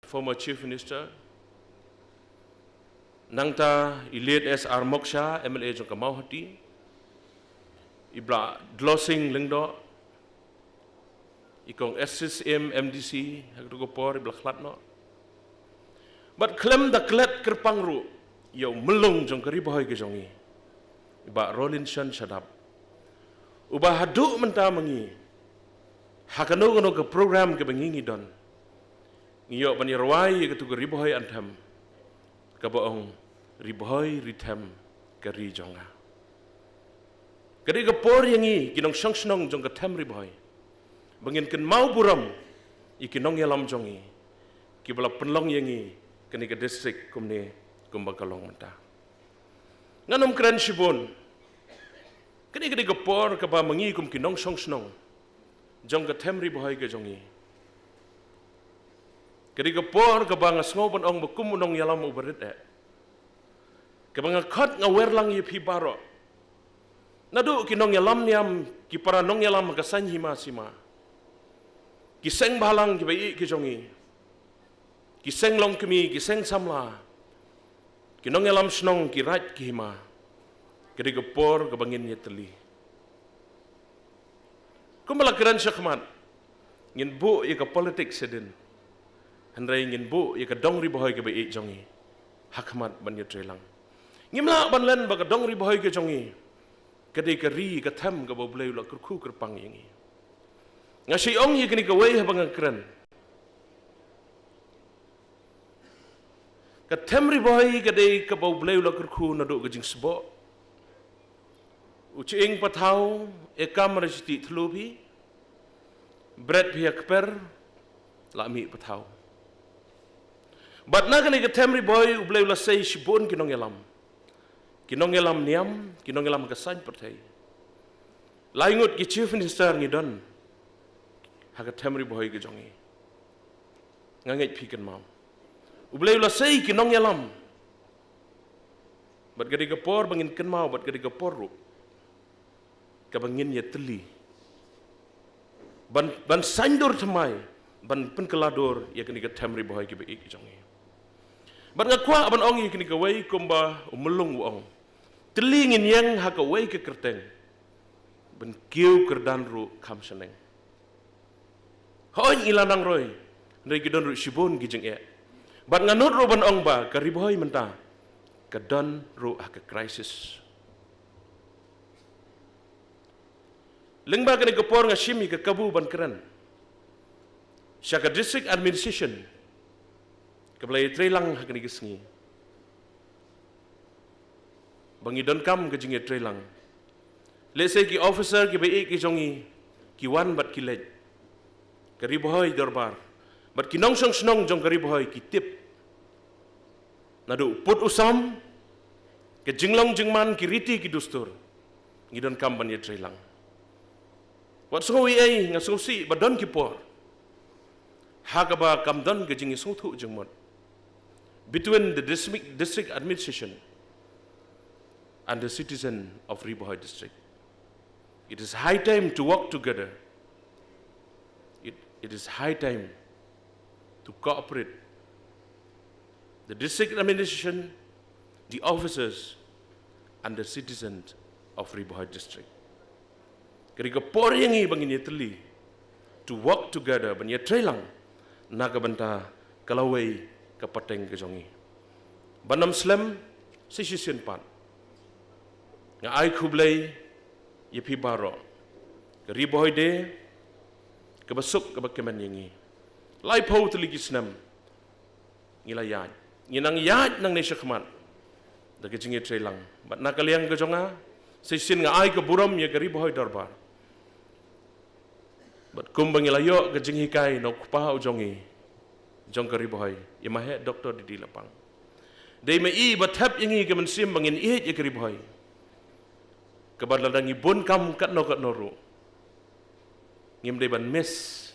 former Chief Minister, nangta ilit SR Moksha, MLA jong kamau hati, ibla dlosing lengdo, ikong SSM MDC, hagdugopor ibla khlat no. But klem da klet kerpang ru, yo melung jong Ri Bhoi ke jongi, iba rolin shan shadap, uba haduk menta mengi, hakano gono ke program ke bengingi don, ngiyo bani rawai ke tu Ri Bhoi antam, kabaong Ri Bhoi ritem ke ri jonga. Kadi ke por yangi kinong song jong ke tem Ri Bhoi, bangin ken mau buram, ikinong yalam jongi, kibala penlong yangi, kini ke distrik kumni kumbakalong menta. Nganom keren sibon, kini ke por ke ba mengi kum kinong song jong ke tem Ri Bhoi ke jongi. Kini ke por ke ba ngasngobon ong bekum unong yalam uberit ke ba ngakot ngawerlang yipi baro. Nadu kinong yalam niam ki para nong yalam magasan hima sima. Kiseng balang ki bai ke jongi. Kiseng long kemi, kiseng samla, kinong yalam snong ki rat ki hima, kedi gepor kebangin yeteli. Kumala keran syakmat, ngin bu ye ke politik sedin, hendrai ngin bu ye ke dong Ri Bhoi ke bai jongi, hakmat ban yetrelang. Ngimla ban len ba ke dong Ri Bhoi ke jongi, kedi ke ri ke them ke bo bleu la kurku kerpang yangi. Ngasi ong ye kini ke wei habang keran. Ke tem Ri Bhoi ke dei ke bau bleu la kurku na do ke jing sebo. Ucing patau ekam resiti tlubi. Bread pihak per la mi patau. Bat na kani ke tem Ri Bhoi u bleu la sei sibon kinong yalam. Kinong yalam niam, kinong yalam kesan pertai. Laingut ki Chief Minister ngidon. Ha ke tem Ri Bhoi ke jongi. Ngangit pikan mau. Ublay la say kinong yalam. Bat gadi gapor bangin kenmau bat gadi gapor ru. Kabangin ya teli. Ban sandur temai ban penkelador ya kini ke tem Ri Bhoi ke bai ke jongi. Bat ngakwa ban ong ya kini ke wei kumba umelung ong. Teli ngin yang ha ke wei ke kerteng. Ban kiu kerdan ru kam seneng. Hoin ilanang roy. Ndai ki don ru sibon ki jeng e. Bat nganut ro ban ong ba ke Ri Bhoi menta ke don ro ha ke crisis. Lengba kene ke por ngashimi ke kabu ban keren. Syaka district administration ke belai trelang ha kene gesngi. Bangi don kam ke jinge trelang. Let's say ki officer ki bai ki jongi ki wan bat ki lej. Ke Ri Bhoi darbar. Bat kinong snong jong ke Ri Bhoi ki tip. Nadu put usam ke jinglong jingman ki riti ki dustur. Ngidon kam ban ye trelang. Wat so ai ngaso si badon ki por. Hagaba kam don ke jingi sothu jingmot. Between the district administration and the citizen of Ri Bhoi district. It is high time to work together. It is high time to cooperate. The district administration, the officers, and the citizens of Ri Bhoi district. Ketika por yangi bangin yeteli to work together ban yetrelang naga banta kalawai kapateng ke jongi. Banam slam sisisian pan. Nga ai kublay yepi baro. Ke Ri Bhoi de ke basuk ke bakeman yangi. Lai pau teli kisnam. Ngila yaj. Nginang yaj nang nesya khmat. Da ke jingi trelang. Bat nakaliang ke jonga sisin nga ai ke buram ye ke Ri Bhoi darbar. Bat kumbang ilayo ke jingi kai no kupau jongi. Jong ke Ri Bhoi. Imahe doktor di lapang. Dei me I batap yangi ke mensim bangin I ye ke Ri Bhoi. Ke badladangi bun kam kat no ru. Ngim dei ban mes